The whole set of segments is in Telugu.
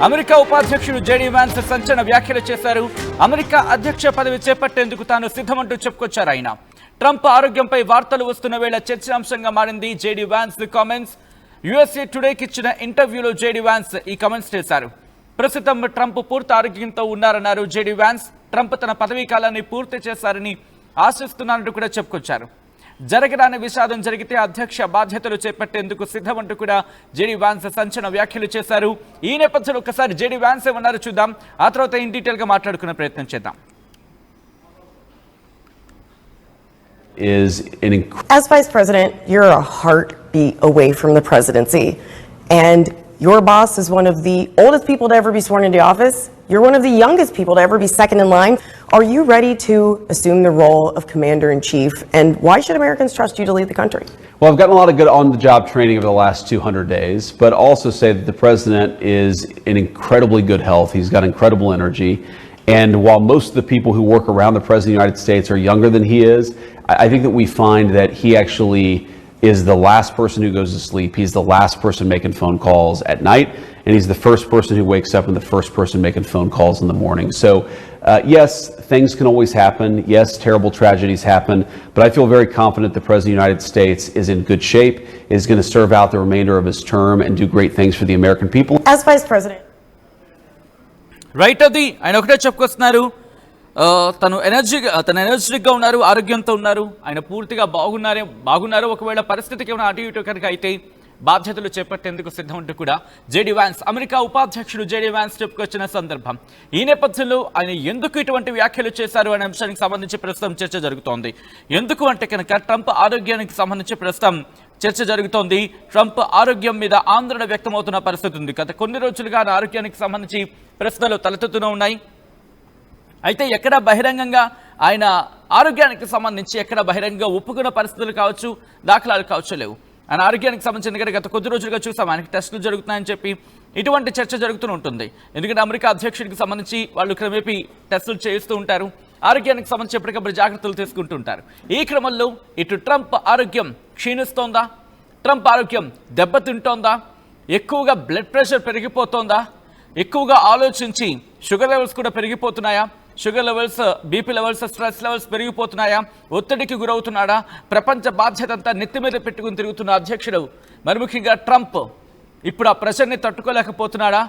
అమెరికా ఉపాధ్యక్షుడు జేడీ వాన్స్ సంచలన వ్యాఖ్యలు చేశారు. అమెరికా అధ్యక్ష పదవి చేపట్టేందుకు తాను సిద్ధమంటూ చెప్పుకొచ్చారు ఆయన. ట్రంప్ ఆరోగ్యంపై వార్తలు వస్తున్న వేళ చర్చాంశంగా మారింది జేడీ వాన్స్ కామెంట్స్. యుఎస్ఏ టుడేకి ఇచ్చిన ఇంటర్వ్యూలో జేడీ వాన్స్ ఈ కామెంట్స్ చేశారు. ప్రస్తుతం ట్రంప్ పూర్తి ఆరోగ్యంతో ఉన్నారన్నారు జేడీ వాన్స్. ట్రంప్ తన పదవీ కాలాన్ని పూర్తి చేశారని ఆశిస్తున్నారంటూ కూడా చెప్పుకొచ్చారు. జరగరాని విషాదం జరిగితే అధ్యక్ష బాధ్యతలు చేపట్టేందుకు సిద్ధమంటూ కూడా జేడీ వాన్స్ సంచలన వ్యాఖ్యలు చేశారు. ఈ నేపథ్యంలో ఒకసారి జేడీ వాన్స్ ఏమన్నారో చూద్దాం, ఆ తర్వాత ఇన్ డీటెయిల్ గా మాట్లాడుకునే ప్రయత్నం చేద్దాం. As Vice President, you're a heartbeat away from the presidency, and your boss is one of the oldest people to ever be sworn into office. You're one of the youngest people to ever be second in line. Are you ready to assume the role of Commander-in-Chief, and why should Americans trust you to lead the country? Well, I've gotten a lot of good on-the-job training over the last 200 days, but also say that the president is in incredibly good health. He's got incredible energy. And while most of the people who work around the President of the United States are younger than he is, I think that we find that he actually is the last person who goes to sleep. He's the last person making phone calls at night, and he's the first person who wakes up and the first person making phone calls in the morning. So, yes, things can always happen. Yes, terrible tragedies happen, but I feel very confident the President of the United States is in good shape, is going to serve out the remainder of his term and do great things for the American people. As Vice President. Right, అది ఆయన ఒకటే చెప్పుకొస్తున్నారు. తన ఎనర్జెటిక్గా ఉన్నారు, ఆరోగ్యంతో ఉన్నారు, ఆయన పూర్తిగా బాగున్నారు. ఒకవేళ పరిస్థితికి ఏమైనా అటు ఇటు కనుక అయితే బాధ్యతలు చేపట్టేందుకు సిద్ధం అంటూ కూడా జేడీ వాన్స్, అమెరికా ఉపాధ్యక్షుడు జేడీ వాన్స్ చెప్పుకొచ్చిన సందర్భం. ఈ నేపథ్యంలో ఆయన ఎందుకు ఇటువంటి వ్యాఖ్యలు చేశారు అనే అంశానికి సంబంధించి ప్రస్తుతం చర్చ జరుగుతోంది. ఎందుకు అంటే కనుక ట్రంప్ ఆరోగ్యానికి సంబంధించి ప్రస్తుతం చర్చ జరుగుతోంది. ట్రంప్ ఆరోగ్యం మీద ఆందోళన వ్యక్తమవుతున్న పరిస్థితి ఉంది. గత కొన్ని రోజులుగా ఆయన ఆరోగ్యానికి సంబంధించి ప్రశ్నలు తలెత్తుతూనే ఉన్నాయి. అయితే ఎక్కడ బహిరంగంగా ఆయన ఆరోగ్యానికి సంబంధించి ఎక్కడ బహిరంగంగా ఒప్పుకున్న పరిస్థితులు కావచ్చు, దాఖలాలు కావచ్చు లేవు. ఆయన ఆరోగ్యానికి సంబంధించిన గత కొద్ది రోజులుగా చూసాం ఆయనకి టెస్టులు జరుగుతున్నాయని చెప్పి ఇటువంటి చర్చ జరుగుతూ ఉంటుంది. ఎందుకంటే అమెరికా అధ్యక్షుడికి సంబంధించి వాళ్ళు క్రమేపీ టెస్టులు చేయిస్తూ ఉంటారు, ఆరోగ్యానికి సంబంధించి ఎప్పటికప్పుడు జాగ్రత్తలు తీసుకుంటూ ఉంటారు. ఈ క్రమంలో ఇటు ట్రంప్ ఆరోగ్యం క్షీణిస్తోందా, ట్రంప్ ఆరోగ్యం దెబ్బతింటోందా, ఎక్కువగా బ్లడ్ ప్రెషర్ పెరిగిపోతోందా, ఎక్కువగా ఆలోచించి షుగర్ లెవెల్స్ కూడా పెరిగిపోతున్నాయా, sugar levels, BP levels, stress levels పెరిగిపోతున్నాయా, ఒత్తిడికి గురవుతున్నాడా, ప్రపంచ బాధ్యత అంతా నెత్తి మీద పెట్టుకుని తిరుగుతున్న అధ్యక్షుడు మరి ముఖ్యంగా ట్రంప్ ఇప్పుడు ఆ ప్రెషర్ని తట్టుకోలేకపోతున్నాడా?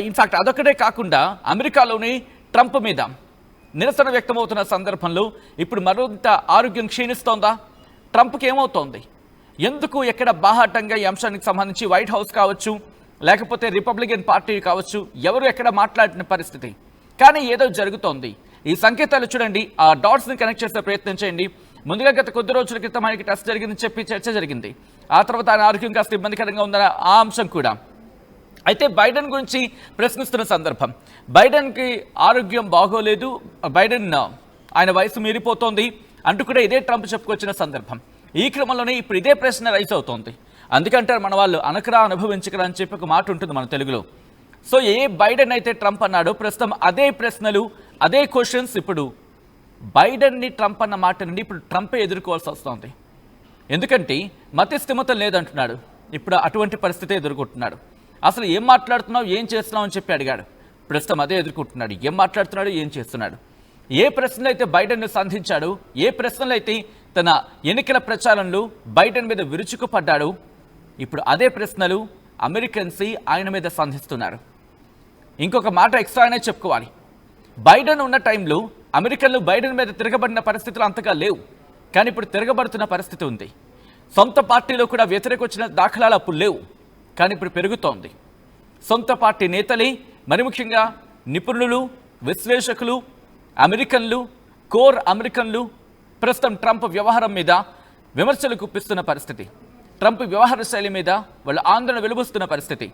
ఇన్ఫాక్ట్ అదొక్కటే కాకుండా అమెరికాలోని ట్రంప్ మీద నిరసన వ్యక్తమవుతున్న సందర్భంలో ఇప్పుడు మరింత ఆరోగ్యం క్షీణిస్తోందా? ట్రంప్కి ఏమవుతోంది? ఎందుకు ఎక్కడ బాహాటంగా ఈ అంశానికి సంబంధించి వైట్ హౌస్ కావచ్చు, లేకపోతే రిపబ్లికన్ పార్టీ కావచ్చు, ఎవరు ఎక్కడ మాట్లాడిన పరిస్థితి, కానీ ఏదో జరుగుతోంది. ఈ సంకేతాలు చూడండి, ఆ డాట్స్ని కనెక్ట్ చేసే ప్రయత్నం చేయండి. ముందుగా గత కొద్ది రోజుల క్రితం ఆయనకి టెస్ట్ జరిగిందని చెప్పి చర్చ జరిగింది. ఆ తర్వాత ఆయన ఆరోగ్యం కాస్త ఇబ్బందికరంగా ఉందన్న ఆ అంశం కూడా. అయితే బైడెన్ గురించి ప్రశ్నిస్తున్న సందర్భం, బైడెన్కి ఆరోగ్యం బాగోలేదు, బైడెన్ ఆయన వయసు మీరిపోతోంది అంటూ కూడా ఇదే ట్రంప్ చెప్పుకొచ్చిన సందర్భం. ఈ క్రమంలోనే ఇప్పుడు ఇదే ప్రశ్న రైజ్ అవుతోంది. అందుకంటే మన వాళ్ళు అనకరా అనుభవించకరా అని చెప్పి ఒక మాట ఉంటుంది మన తెలుగులో. సో ఏ బైడెన్ అయితే ట్రంప్ అన్నాడో ప్రస్తుతం అదే ప్రశ్నలు, అదే క్వశ్చన్స్ ఇప్పుడు బైడెన్ని ట్రంప్ అన్న మాట నుండి ఇప్పుడు ట్రంపే ఎదుర్కోవాల్సి వస్తుంది. ఎందుకంటే మతిస్థిమితం లేదంటున్నాడు, ఇప్పుడు అటువంటి పరిస్థితి ఎదుర్కొంటున్నాడు. అసలు ఏం మాట్లాడుతున్నావు, ఏం చేస్తున్నావు అని చెప్పి అడిగాడు, ప్రస్తుతం అదే ఎదుర్కొంటున్నాడు. ఏం మాట్లాడుతున్నాడు, ఏం చేస్తున్నాడు, ఏ ప్రశ్నలు అయితే బైడెన్ను సంధించాడు, ఏ ప్రశ్నలు అయితే తన ఎన్నికల ప్రచారంలో బైడెన్ మీద విరుచుకుపడ్డాడు, ఇప్పుడు అదే ప్రశ్నలు అమెరికన్స్ ఆయన మీద సంధిస్తున్నారు. ఇంకొక మాట ఎక్స్ట్రానే చెప్పుకోవాలి, బైడెన్ ఉన్న టైంలో అమెరికన్లు బైడెన్ మీద తిరగబడిన పరిస్థితులు అంతగా లేవు, కానీ ఇప్పుడు తిరగబడుతున్న పరిస్థితి ఉంది. సొంత పార్టీలో కూడా వ్యతిరేక వచ్చిన దాఖలాలు అప్పుడు లేవు, కానీ ఇప్పుడు పెరుగుతోంది. సొంత పార్టీ నేతలే, మరి ముఖ్యంగా నిపుణులు, విశ్లేషకులు, అమెరికన్లు, కోర్ అమెరికన్లు ప్రస్తుతం ట్రంప్ వ్యవహారం మీద విమర్శలు గుప్పిస్తున్న పరిస్థితి. ట్రంప్ వ్యవహార శైలి మీద వాళ్ళు ఆందోళన వెలువస్తున్న పరిస్థితి.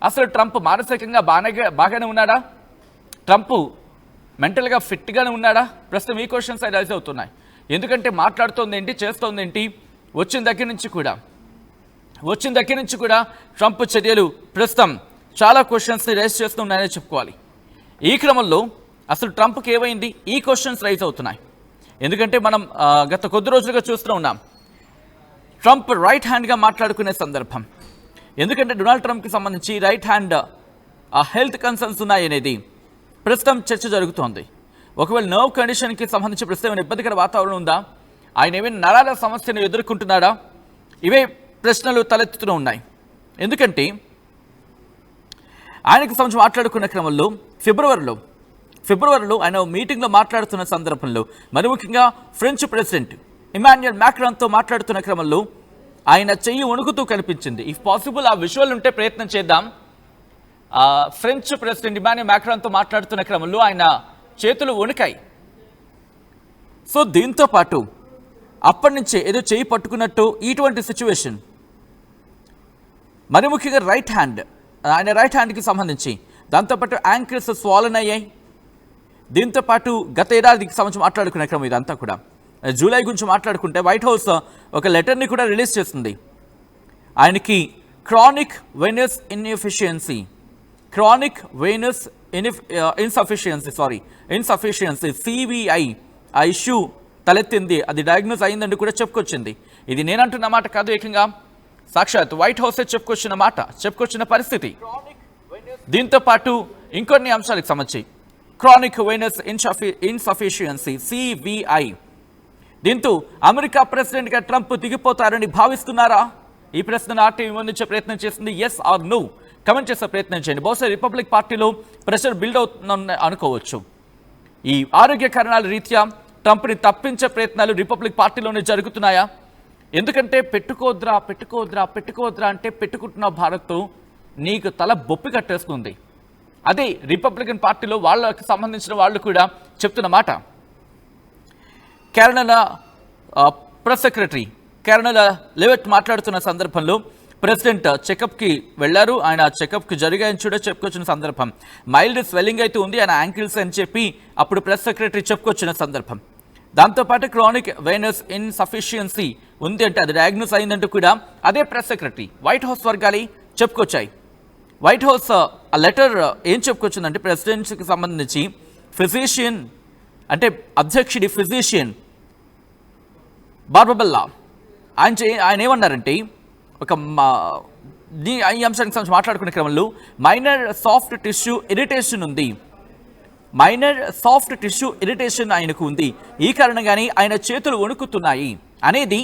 అసలు ట్రంప్ మానసికంగా బాగానే ఉన్నాడా, ట్రంప్ మెంటల్గా ఫిట్గానే ఉన్నాడా? ప్రస్తుతం ఈ క్వశ్చన్స్ రైజ్ అవుతున్నాయి. ఎందుకంటే మాట్లాడుతోంది ఏంటి, చేస్తోంది ఏంటి, వచ్చిన దగ్గర నుంచి కూడా ట్రంప్ చర్యలు ప్రస్తుతం చాలా క్వశ్చన్స్ రైజ్ చేస్తున్నాయని చెప్పుకోవాలి. ఈ క్రమంలో అసలు ట్రంప్కి ఏమైంది, ఈ క్వశ్చన్స్ రైజ్ అవుతున్నాయి. ఎందుకంటే మనం గత కొద్ది రోజులుగా చూస్తూ ఉన్నాం ట్రంప్ రైట్ హ్యాండ్గా మాట్లాడుకునే సందర్భం. ఎందుకంటే డొనాల్డ్ ట్రంప్కి సంబంధించి రైట్ హ్యాండ్ హెల్త్ కన్సర్న్స్ ఉన్నాయనేది ప్రస్తుతం చర్చ జరుగుతోంది. ఒకవేళ నర్వ్ కండిషన్కి సంబంధించి ప్రస్తుతం ఏమైనా ఇబ్బందికర వాతావరణం ఉందా, ఆయన ఏమైనా నరాల సమస్యను ఎదుర్కొంటున్నాడా, ఇవే ప్రశ్నలు తలెత్తుతూ ఉన్నాయి. ఎందుకంటే ఆయనకు సంబంధించి మాట్లాడుకున్న క్రమంలో ఫిబ్రవరిలో ఆయన మీటింగ్లో మాట్లాడుతున్న సందర్భంలో మరి ముఖ్యంగా ఫ్రెంచ్ ప్రెసిడెంట్ ఇమాన్యుయల్ మ్యాక్రాన్తో మాట్లాడుతున్న క్రమంలో ఆయన చెయ్యి వణుకుతూ కనిపించింది. ఇఫ్ పాసిబుల్ ఆ విజువల్ ఉంటే ప్రయత్నం చేద్దాం. ఫ్రెంచ్ ప్రెసిడెంట్ ఇమాన్యుయల్ మ్యాక్రాన్తో మాట్లాడుతున్న క్రమంలో ఆయన చేతులు వణికాయి. సో దీంతో పాటు అప్పటి నుంచే ఏదో చేయి పట్టుకున్నట్టు ఇటువంటి సిచ్యువేషన్. మరి ముఖ్యంగా ఆయన రైట్ హ్యాండ్కి సంబంధించి దాంతోపాటు యాంకిల్స్ స్వాలన్ అయ్యాయి. దీంతోపాటు గత ఏడాదికి సంబంధించి మాట్లాడుకునే క్రమం ఇదంతా కూడా. జూలై గురించి మాట్లాడుకుంటే వైట్ హౌస్ ఒక లెటర్ని కూడా రిలీజ్ చేస్తుంది. ఆయనకి క్రానిక్ వెనస్ ఇన్సఫిషియన్సీ సివిఐ ఆ ఇష్యూ తలెత్తింది, అది డయాగ్నోస్ అయిందండి కూడా చెప్పుకొచ్చింది. ఇది నేనంటున్న మాట కాదు, ఏకంగా సాక్షాత్ వైట్ హౌసే చెప్పుకొచ్చిన పరిస్థితి. దీంతో పాటు ఇంకొన్ని అంశాలకు సంబంధించి క్రానిక్ వెనస్ ఇన్సఫిషియన్సీ సివిఐ, దీంతో అమెరికా ప్రెసిడెంట్గా ట్రంప్ దిగిపోతారని భావిస్తున్నారా? ఈ ప్రశ్నను ఆర్టీవీ ముందుంచే ప్రయత్నం చేస్తుంది. ఎస్ ఆర్ నో కమెంట్ చేసే ప్రయత్నం చేయండి. బహుశా రిపబ్లిక్ పార్టీలో ప్రెషర్ బిల్డ్ అవుతుందని అనుకోవచ్చు. ఈ ఆరోగ్య కారణాల రీత్యా ట్రంప్ని తప్పించే ప్రయత్నాలు రిపబ్లిక్ పార్టీలోనే జరుగుతున్నాయా? ఎందుకంటే పెట్టుకోద్రా అంటే పెట్టుకుంటున్న భారత్ నీకు తల బొప్పి కట్టేస్తుంది. అదే రిపబ్లికన్ పార్టీలో వాళ్ళకి సంబంధించిన వాళ్ళు కూడా చెప్తున్న మాట. కేరళ ప్రెస్ సెక్రటరీ కేరళ లెవెట్ మాట్లాడుతున్న సందర్భంలో ప్రెసిడెంట్ చెకప్కి వెళ్లారు. ఆయన చెకప్కి జరిగాయని కూడా చెప్పుకొచ్చిన సందర్భం. మైల్డ్ స్వెల్లింగ్ అయితే ఉంది ఆయన యాంకిల్స్ అని చెప్పి అప్పుడు ప్రెస్ సెక్రటరీ చెప్పుకొచ్చిన సందర్భం. దాంతోపాటు క్రానిక్ వెనస్ ఇన్సఫిషియన్సీ ఉంది అంటే అది డయాగ్నోస్ అయిందంటూ కూడా అదే ప్రెస్ సెక్రటరీ వైట్ హౌస్ వర్గాలు చెప్పుకొచ్చాయి. వైట్ హౌస్ ఆ లెటర్ ఏం చెప్పుకొచ్చిందంటే ప్రెసిడెంట్కి సంబంధించి ఫిజిషియన్ అంటే అధ్యక్షుడి ఫిజిషియన్ బార్బబెల్లా ఆయన ఏమన్నారంటే ఈ అంశానికి సంబంధించి మాట్లాడుకునే క్రమంలో మైనర్ సాఫ్ట్ టిష్యూ ఇరిటేషన్ ఆయనకు ఉంది. ఈ కారణంగానే ఆయన చేతులు వణుకుతున్నాయి అనేది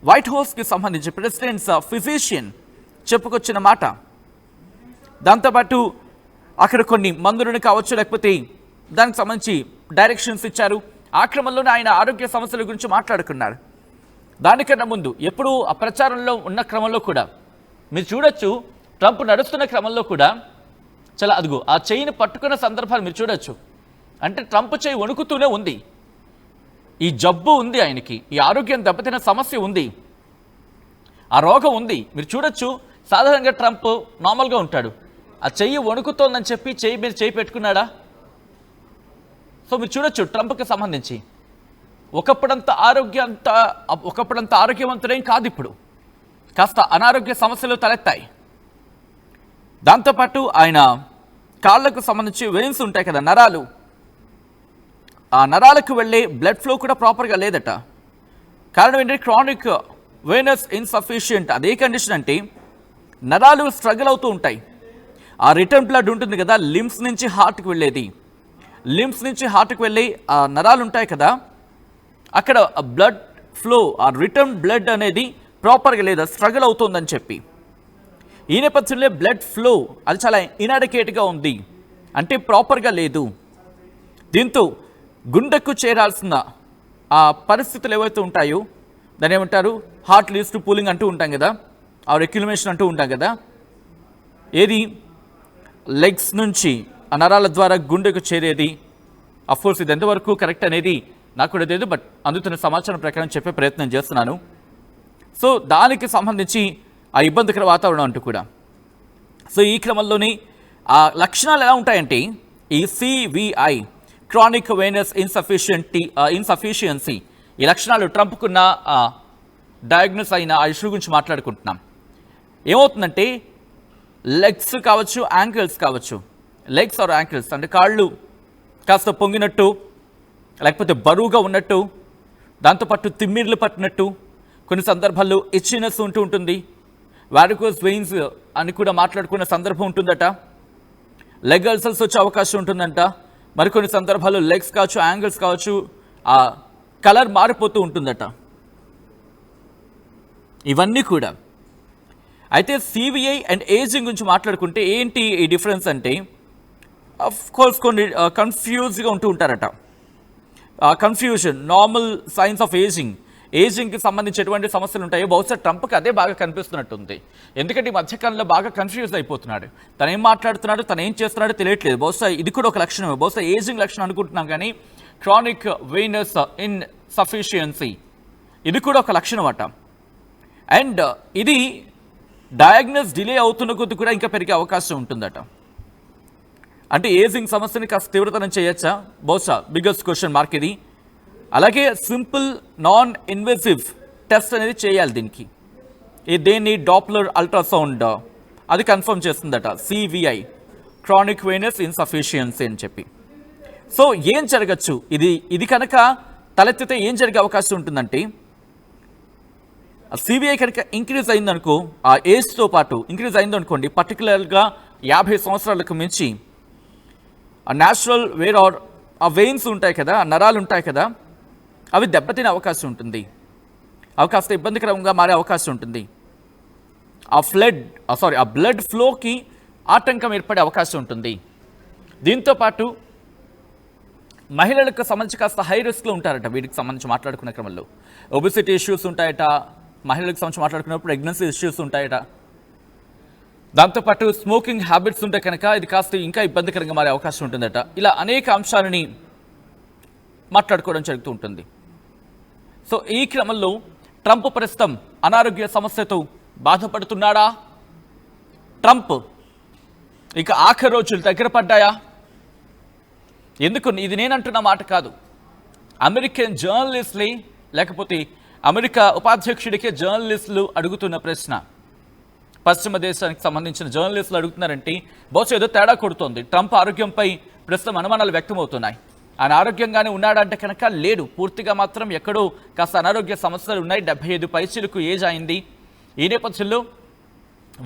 వైట్ హౌస్కి సంబంధించి ప్రెసిడెంట్స్ ఫిజిషియన్ చెప్పుకొచ్చిన మాట. దాంతోపాటు అక్కడ కొన్ని మందులను కావచ్చు లేకపోతే దానికి సంబంధించి డైరెక్షన్స్ ఇచ్చారు. ఆ క్రమంలోనే ఆయన ఆరోగ్య సమస్యల గురించి మాట్లాడుకున్నారు. దానికన్నా ముందు ఎప్పుడు ఆ ప్రచారంలో ఉన్న క్రమంలో కూడా మీరు చూడొచ్చు, ట్రంప్ నడుస్తున్న క్రమంలో కూడా చాలా అదుగు ఆ చెయ్యిని పట్టుకున్న సందర్భాలు మీరు చూడొచ్చు. అంటే ట్రంప్ చెయ్యి వణుకుతూనే ఉంది. ఈ జబ్బు ఉంది ఆయనకి, ఈ ఆరోగ్యం దెబ్బతిన్న సమస్య ఉంది, ఆ రోగం ఉంది. మీరు చూడొచ్చు సాధారణంగా ట్రంప్ నార్మల్గా ఉంటాడు. ఆ చెయ్యి వణుకుతోందని చెప్పి చెయ్యి మీద చెయ్యి పెట్టుకున్నాడా? సో మీరు చూడొచ్చు ట్రంప్కి సంబంధించి ఒకప్పుడంత ఆరోగ్యవంతుడేం కాదు, ఇప్పుడు కాస్త అనారోగ్య సమస్యలు తలెత్తాయి. దాంతోపాటు ఆయన కాళ్ళకు సంబంధించి వెయిన్స్ ఉంటాయి కదా, నరాలు, ఆ నరాలకు వెళ్ళే బ్లడ్ ఫ్లో కూడా ప్రాపర్గా లేదట. కారణం ఏంటంటే క్రానిక్ వెనస్ ఇన్సఫిషియంట్. అదే కండిషన్ అంటే నరాలు స్ట్రగుల్ అవుతూ ఉంటాయి. ఆ రిటర్న్ బ్లడ్ ఉంటుంది కదా లిమ్స్ నుంచి హార్ట్కి వెళ్ళేది, లిమ్స్ నుంచి హార్ట్కి వెళ్ళి ఆ నరాలు ఉంటాయి కదా, అక్కడ బ్లడ్ ఫ్లో ఆ రిటర్న్ బ్లడ్ అనేది ప్రాపర్గా లేదా స్ట్రగుల్ అవుతుందని చెప్పి ఈ నేపథ్యంలో బ్లడ్ ఫ్లో అది చాలా ఇన్అడికేట్గా ఉంది, అంటే ప్రాపర్గా లేదు. దీంతో గుండెకు చేరాల్సిన ఆ పరిస్థితులు ఏవైతే ఉంటాయో దాన్ని ఏమంటారు, హార్ట్ లీడ్స్ టు పూలింగ్ అంటూ ఉంటాం కదా, ఆ రెక్యులేషన్ అంటూ ఉంటాం కదా, ఏది లెగ్స్ నుంచి ఆ నరాల ద్వారా గుండెకు చేరేది. అఫ్కోర్స్ ఇది ఎంతవరకు కరెక్ట్ అనేది నాకు కూడా తెలియదు, బట్ అందుతున్న సమాచారం ప్రకారం చెప్పే ప్రయత్నం చేస్తున్నాను. సో దానికి సంబంధించి ఆ ఇబ్బందికర వాతావరణం అంటూ కూడా. సో ఈ క్రమంలోని ఆ లక్షణాలు ఎలా ఉంటాయంటే ఈ సివిఐ క్రానిక్ వెనస్ ఇన్సఫిషియన్సీ ఈ లక్షణాలు ట్రంప్కున్న డయాగ్నోస్ అయిన ఆ ఇష్యూ గురించి మాట్లాడుకుంటున్నాం. ఏమవుతుందంటే లెగ్స్ కావచ్చు, యాంకిల్స్ కావచ్చు, లెగ్స్ ఆర్ యాంకిల్స్ అంటే కాళ్ళు కాస్త పొంగినట్టు లేకపోతే బరువుగా ఉన్నట్టు, దాంతోపాటు తిమ్మిర్లు పట్టినట్టు, కొన్ని సందర్భాల్లో ఇచ్చినెస్ ఉంటూ ఉంటుంది, వారికోస్ వెయిన్స్ అని కూడా మాట్లాడుకున్న సందర్భం ఉంటుందట. లెగ్ అల్సర్స్ వచ్చే అవకాశం ఉంటుందంట. మరికొన్ని సందర్భాల్లో లెగ్స్ కావచ్చు, యాంగిల్స్ కావచ్చు, ఆ కలర్ మారిపోతూ ఉంటుందట. ఇవన్నీ కూడా. అయితే సివిఐ అండ్ ఏజింగ్ గురించి మాట్లాడుకుంటే ఏంటి ఈ డిఫరెన్స్ అంటే, ఆఫ్ కోర్స్ కొన్ని కన్ఫ్యూజ్గా ఉంటూ ఉంటారట. కన్ఫ్యూజన్, నార్మల్ సైన్స్ ఆఫ్ ఏజింగ్కి సంబంధించి ఎటువంటి సమస్యలు ఉంటాయో బహుశా ట్రంప్కి అదే బాగా కనిపిస్తున్నట్టుంది. ఎందుకంటే ఈ మధ్యకాలంలో బాగా కన్ఫ్యూజ్ అయిపోతున్నాడు. తను ఏం మాట్లాడుతున్నాడు, తను ఏం చేస్తున్నాడో తెలియట్లేదు. బహుశా ఇది కూడా ఒక లక్షణమే. బహుశా ఏజింగ్ లక్షణం అనుకుంటున్నాం, కానీ క్రానిక్ వెయినస్ ఇన్సఫిషియన్సీ ఇది కూడా ఒక లక్షణం అట. అండ్ ఇది డయాగ్నోస్ డిలే అవుతున్న కొద్ది కూడా ఇంకా పెరిగే అవకాశం ఉంటుందట. అంటే ఏజింగ్ సమస్యని కాస్త తీవ్రతరం చేయొచ్చా? బహుశా బిగ్గెస్ట్ క్వశ్చన్ మార్క్ ఇది. అలాగే సింపుల్ నాన్ ఇన్వెసివ్ టెస్ట్ అనేది చేయాలి దీనికి. దేన్ని డాప్లర్ అల్ట్రాసౌండ్ అది కన్ఫర్మ్ చేస్తుందట సివిఐ, క్రానిక్ వెయినస్ ఇన్సఫిషియన్సీ అని చెప్పి. సో ఏం జరగచ్చు, ఇది కనుక తలెత్తితే ఏం జరిగే అవకాశం ఉంటుందంటే, సివిఐ కనుక ఇంక్రీజ్ అయిందనుకో, ఆ ఏజ్తో పాటు ఇంక్రీజ్ అయిందనుకోండి, పర్టికులర్గా 50 సంవత్సరాలకు మించి ఆ న్యాచురల్ వేర్ ఆర్ ఆ వెయిన్స్ ఉంటాయి కదా, ఆ నరాలు ఉంటాయి కదా, అవి దెబ్బతినే అవకాశం ఉంటుంది. అవి కాస్త ఇబ్బందికరంగా మారే అవకాశం ఉంటుంది. ఆ బ్లడ్ ఫ్లోకి ఆటంకం ఏర్పడే అవకాశం ఉంటుంది. దీంతోపాటు మహిళలకు సంబంధించి కాస్త హై రిస్క్లో ఉంటారట. వీటికి సంబంధించి మాట్లాడుకునే క్రమంలో ఒబెసిటీ ఇష్యూస్ ఉంటాయట, మహిళలకు సంబంధించి మాట్లాడుకున్నప్పుడు ప్రెగ్నెన్సీ ఇష్యూస్ ఉంటాయట. దాంతోపాటు స్మోకింగ్ హ్యాబిట్స్ ఉంటే కనుక ఇది కాస్త ఇంకా ఇబ్బందికరంగా మారే అవకాశం ఉంటుందట. ఇలా అనేక అంశాలని మాట్లాడుకోవడం జరుగుతూ ఉంటుంది. సో ఈ క్రమంలో ట్రంప్ ప్రస్తుతం అనారోగ్య సమస్యతో బాధపడుతున్నాడా? ట్రంప్ ఇక ఆఖరి రోజులు దగ్గర పడ్డాయా? ఎందుకు ఇది నేనంటున్న మాట కాదు, అమెరికన్ జర్నలిస్టులే, లేకపోతే అమెరికా ఉపాధ్యక్షుడికే జర్నలిస్టులు అడుగుతున్న ప్రశ్న. పశ్చిమ దేశానికి సంబంధించిన జర్నలిస్టులు అడుగుతున్నారంటే బహుశా ఏదో తేడా కొడుతోంది. ట్రంప్ ఆరోగ్యంపై ప్రస్తుతం అనుమానాలు వ్యక్తమవుతున్నాయి. ఆయన ఆరోగ్యంగానే ఉన్నాడంటే కనుక లేడు, పూర్తిగా మాత్రం ఎక్కడో కాస్త అనారోగ్య సమస్యలు ఉన్నాయి. 75 పైచీలకు ఏజ్ అయింది. ఈ నేపథ్యంలో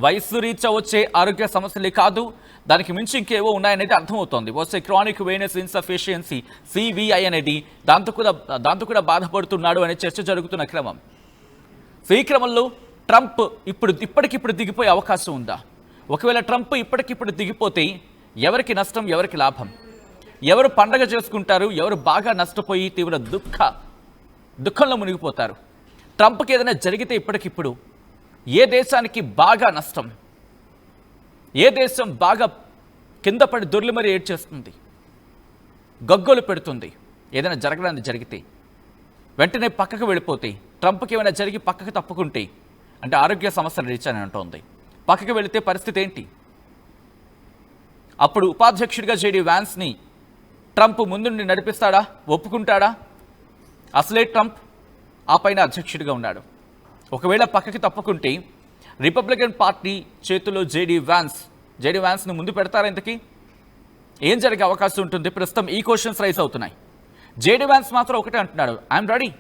వయస్సు రీత్యా వచ్చే ఆరోగ్య సమస్యలే కాదు, దానికి మించి ఇంకేవో ఉన్నాయనేది అర్థమవుతోంది. బహుశా క్రానిక్ వెయినస్ ఇన్సఫిషియన్సీ సివిఐ అనేది దాంతో కూడా బాధపడుతున్నాడు అనే చర్చ జరుగుతున్న క్రమం. సో ఈ క్రమంలో ట్రంప్ ఇప్పటికిప్పుడు దిగిపోయే అవకాశం ఉందా? ఒకవేళ ట్రంప్ ఇప్పటికిప్పుడు దిగిపోతే ఎవరికి నష్టం, ఎవరికి లాభం? ఎవరు పండగ చేసుకుంటారు, ఎవరు బాగా నష్టపోయి తీవ్ర దుఃఖంలో మునిగిపోతారు? ట్రంప్కి ఏదైనా జరిగితే ఇప్పటికిప్పుడు ఏ దేశానికి బాగా నష్టం? ఏ దేశం బాగా కింద పడి దొర్లి మరీ ఏడ్చేస్తుంది, గగ్గోలు పెడుతుంది? ఏదైనా జరగడానికి జరిగితే వెంటనే పక్కకు వెళ్ళిపోతే, ట్రంప్కి ఏమైనా జరిగి పక్కకు తప్పుకుంటే, అంటే ఆరోగ్య సమస్యలు రీచ్ అని అంటోంది, పక్కకు వెళితే పరిస్థితి ఏంటి? అప్పుడు ఉపాధ్యక్షుడిగా జేడీ వ్యాన్స్ని ట్రంప్ ముందుండి నడిపిస్తాడా? ఒప్పుకుంటాడా? అసలే ట్రంప్ ఆ పైన అధ్యక్షుడిగా ఉన్నాడు. ఒకవేళ పక్కకి తప్పుకుంటే రిపబ్లికన్ పార్టీ చేతిలో జేడీ వ్యాన్స్ను ముందు పెడతారా? ఇంతకీ ఏం జరిగే అవకాశం ఉంటుంది? ప్రస్తుతం ఈ క్వశ్చన్స్ రైజ్ అవుతున్నాయి. జేడీ వ్యాన్స్ మాత్రం ఒకటే అంటున్నాడు, ఐఎమ్ రెడీ.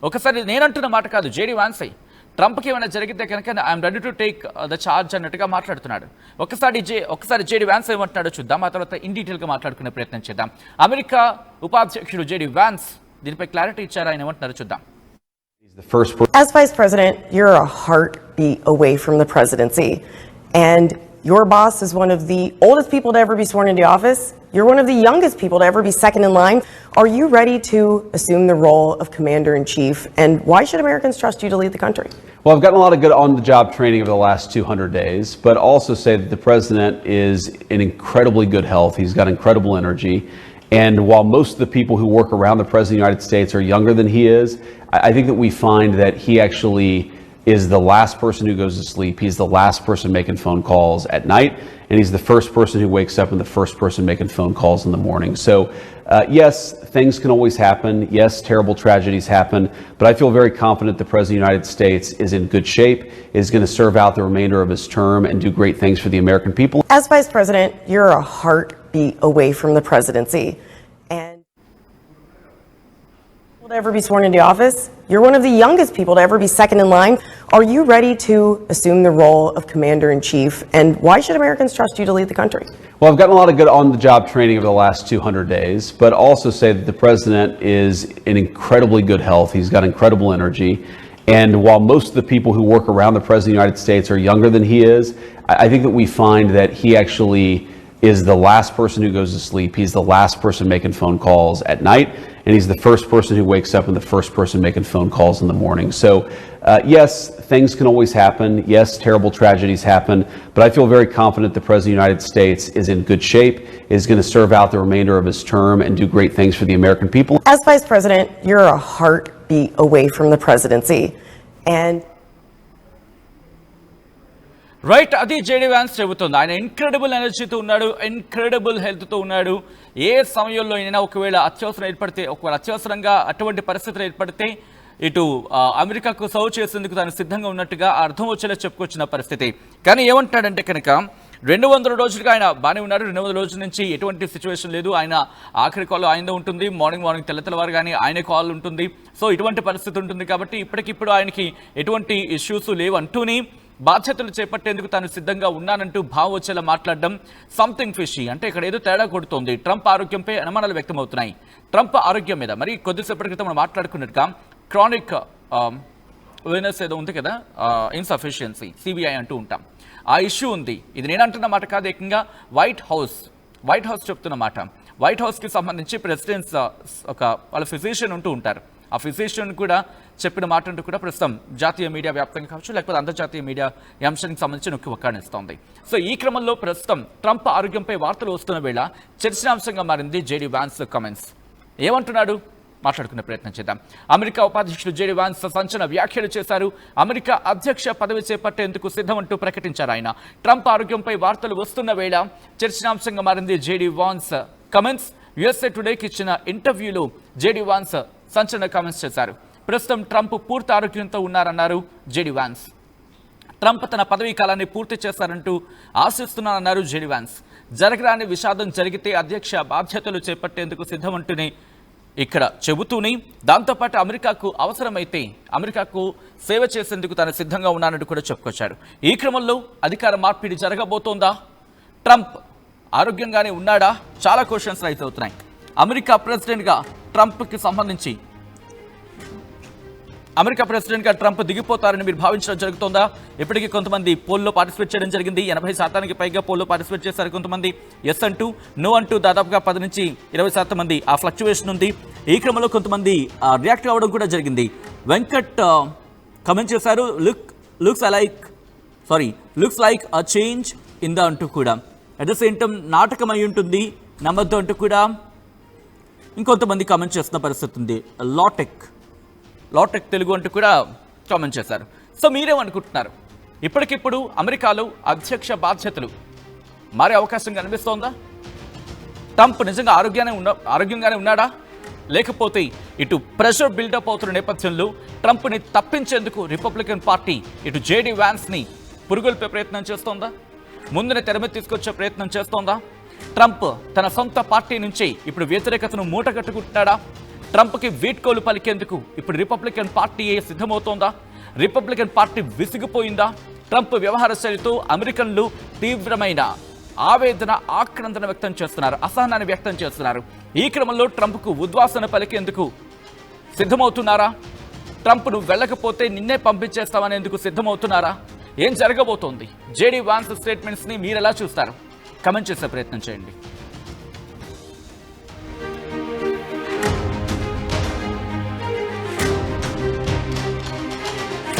ఒకసారి నేనంటున్న మాట కాదు, జేడీ వ్యాన్సే. ట్రంప్కి ఏమైనా జరిగితే కనుక I'm ready to take the charge అన్నట్టుగా మాట్లాడుతున్నాడు. ఒకసారి జేడీ వ్యాన్స్ ఏమంటున్నాడో చూద్దాం, ఆ తర్వాత ఇన్ డీటెయిల్గా మాట్లాడుకునే ప్రయత్నం చేద్దాం. అమెరికా ఉపాధ్యక్షుడు జేడీ వ్యాన్స్ దీనిపై క్లారిటీ ఇచ్చారు. ఆయన ఏమంటున్నారో చూద్దాం. As Vice President, you're a heartbeat away from the presidency, and your boss is one of the oldest people to ever be sworn into office. You're one of the youngest people to ever be second in line. Are you ready to assume the role of Commander-in-Chief, and why should Americans trust you to lead the country? Well, I've gotten a lot of good on-the-job training over the last 200 days, but also say that the president is in incredibly good health. He's got incredible energy. And while most of the people who work around the President of the United States are younger than he is, I think that we find that he actually is the last person who goes to sleep. He's the last person making phone calls at night, and he's the first person who wakes up and the first person making phone calls in the morning. So, yes, things can always happen. Yes, terrible tragedies happen, but I feel very confident the President of the United States is in good shape, is going to serve out the remainder of his term and do great things for the American people. As Vice President, you're a heartbeat away from the presidency, and to ever be sworn into office. You're one of the youngest people to ever be second in line. Are you ready to assume the role of commander-in-chief, and why should Americans trust you to lead the country? Well, I've gotten a lot of good on-the-job training over the last 200 days, but also say that the president is in incredibly good health. He's got incredible energy. And while most of the people who work around the President of the United States are younger than he is, I think that we find that he actually is the last person who goes to sleep. He's the last person making phone calls at night, and he's the first person who wakes up and the first person making phone calls in the morning. So, yes, things can always happen. Yes, terrible tragedies happen, but I feel very confident the President of the United States is in good shape, is going to serve out the remainder of his term and do great things for the American people. As Vice President, you're a heartbeat away from the presidency, and right, అది జేడీ వ్యాన్స్ చెబుతుంది. ఆయన ఇన్క్రెడిబుల్ ఎనర్జీతో ఉన్నాడు, ఇన్క్రెడిబుల్ హెల్త్తో ఉన్నాడు. ఏ సమయంలో అయినా ఒకవేళ అత్యవసరంగా అటువంటి పరిస్థితులు ఏర్పడితే ఇటు అమెరికాకు సర్వ్ చేసేందుకు తాను సిద్ధంగా ఉన్నట్టుగా అర్థం వచ్చేలా చెప్పుకొచ్చిన పరిస్థితి. కానీ ఏమంటాడంటే కనుక 200 రోజులుగా ఆయన బాగానే ఉన్నాడు. 200 రోజుల నుంచి ఎటువంటి సిచ్యువేషన్ లేదు. ఆయన ఆఖరి కాల్ ఆయనదే ఉంటుంది. మార్నింగ్ తెల్లవారు కానీ ఆయనే కాల్ ఉంటుంది. సో ఇటువంటి పరిస్థితి ఉంటుంది కాబట్టి ఇప్పటికిప్పుడు ఆయనకి ఎటువంటి ఇష్యూస్ లేవు అంటూని బాధ్యతలు చేపట్టేందుకు తాను సిద్ధంగా ఉన్నానంటూ భావం వచ్చేలా మాట్లాడడం సంథింగ్ ఫిషీ. అంటే ఇక్కడ ఏదో తేడా కొడుతోంది. ట్రంప్ ఆరోగ్యంపై అనుమానాలు వ్యక్తమవుతున్నాయి. ట్రంప్ ఆరోగ్యం మీద మరి కొద్దిసేపటి క్రితం మనం మాట్లాడుకున్నట్టుగా క్రానిక్ వీనస్ ఏదో ఉంది కదా, ఇన్సఫిషియన్సీ, సిబిఐ అంటూ ఉంటాం. ఆ ఇష్యూ ఉంది. ఇది నేను అంటున్న మాట కాదు, ఏకంగా వైట్ హౌస్ చెప్తున్న మాట. వైట్ హౌస్కి సంబంధించి ప్రెసిడెంట్స్ వాళ్ళ ఫిజిషియన్ ఉంటూ ఉంటారు. ఆ ఫిజిషియన్ కూడా చెప్పిన మాట అంటూ కూడా ప్రస్తుతం జాతీయ మీడియా వ్యాప్తంగా కావచ్చు, లేకపోతే అంతర్జాతీయ మీడియా ఈ అంశానికి సంబంధించి నొక్కి వక్కాణిస్తోంది. సో ఈ క్రమంలో ప్రస్తుతం ట్రంప్ ఆరోగ్యంపై వార్తలు వస్తున్న వేళ చర్చనాంశంగా మారింది జేడీ వ్యాన్స్ కామెంట్స్. ఏమంటున్నాడు మాట్లాడుకునే ప్రయత్నం చేద్దాం. అమెరికా ఉపాధ్యక్షుడు జేడీ వ్యాన్స్ సంచలన వ్యాఖ్యలు చేశారు. అమెరికా అధ్యక్ష పదవి చేపట్టేందుకు సిద్ధమంటూ ప్రకటించారు ఆయన. ట్రంప్ ఆరోగ్యంపై వార్తలు వస్తున్న వేళ చర్చనాంశంగా మారింది జేడీ వ్యాన్స్ కామెంట్స్. యుఎస్ఏ టుడేకి ఇచ్చిన ఇంటర్వ్యూలో జేడీ వ్యాన్స్ సంచలన కామెంట్స్ చేశారు. ప్రస్తుతం ట్రంప్ పూర్తి ఆరోగ్యంతో ఉన్నారన్నారు జేడీ వ్యాన్స్. ట్రంప్ తన పదవీ కాలాన్ని పూర్తి చేస్తారంటూ ఆశిస్తున్నారన్నారు జేడీ వ్యాన్స్. జరగరాని విషాదం జరిగితే అధ్యక్ష బాధ్యతలు చేపట్టేందుకు సిద్ధమంటూనే ఇక్కడ చెబుతూనే దాంతోపాటు అమెరికాకు అవసరమైతే అమెరికాకు సేవ చేసేందుకు తాను సిద్ధంగా ఉన్నానంటూ కూడా చెప్పుకొచ్చారు. ఈ క్రమంలో అధికార మార్పిడి జరగబోతోందా? ట్రంప్ ఆరోగ్యంగానే ఉన్నాడా? చాలా క్వశ్చన్స్ రైజ్ అవుతున్నాయి. అమెరికా ప్రెసిడెంట్గా ట్రంప్ దిగిపోతారని మీరు భావించడం జరుగుతోందా? ఇప్పటికీ కొంతమంది పోల్లో పార్టిసిపేట్ చేయడం జరిగింది. 80% పైగా పోల్లో పార్టిసిపేట్ చేశారు. కొంతమంది ఎస్ అంటూ, నో అంటూ దాదాపుగా 10 నుంచి 20% మంది ఆ ఫ్లక్చువేషన్ ఉంది. ఈ క్రమంలో కొంతమంది రియాక్ట్ అవ్వడం కూడా జరిగింది. వెంకట్ కమెంట్ చేశారు, looks like a change in the అంటూ కూడా. అట్ ద సేమ్ టైం నాటకం అయి ఉంటుంది, నమ్మద్దు అంటూ కూడా ఇంకొంతమంది కామెంట్ చేస్తున్న పరిస్థితి ఉంది. లాటెక్ తెలుగు అంటూ కూడా కామెంట్ చేశారు. సో మీరేమనుకుంటున్నారు? ఇప్పటికిప్పుడు అమెరికాలో అధ్యక్ష బాధ్యతలు మారే అవకాశం కనిపిస్తోందా? ట్రంప్ నిజంగా ఆరోగ్యంగానే ఉన్నాడా? లేకపోతే ఇటు ప్రెషర్ బిల్డప్ అవుతున్న నేపథ్యంలో ట్రంప్ని తప్పించేందుకు రిపబ్లికన్ పార్టీ ఇటు జేడీ వ్యాన్స్ని పురుగుల్పే ప్రయత్నం చేస్తోందా? ముందునే తెరమీద తీసుకొచ్చే ప్రయత్నం చేస్తోందా? ట్రంప్ తన సొంత పార్టీ నుంచి ఇప్పుడు వ్యతిరేకతను మూటగట్టుకుంటున్నాడా? ట్రంప్కి వీడ్కోలు పలికేందుకు ఇప్పుడు రిపబ్లికన్ పార్టీయే సిద్ధమవుతోందా? రిపబ్లికన్ పార్టీ విసిగిపోయిందా? ట్రంప్ వ్యవహార శైలితో అమెరికన్లు తీవ్రమైన ఆవేదన, ఆక్రందన వ్యక్తం చేస్తున్నారు, అసహనాన్ని వ్యక్తం చేస్తున్నారు. ఈ క్రమంలో ట్రంప్కు ఉద్వాసన పలికేందుకు సిద్ధమవుతున్నారా? ట్రంప్ను వెళ్ళకపోతే నిన్నే పంపించేస్తామనేందుకు సిద్ధమవుతున్నారా? ఏం జరగబోతోంది? జేడీ వ్యాన్స్ స్టేట్మెంట్స్ని మీరు ఎలా చూస్తారు? కమెంట్ చేసే ప్రయత్నం చేయండి.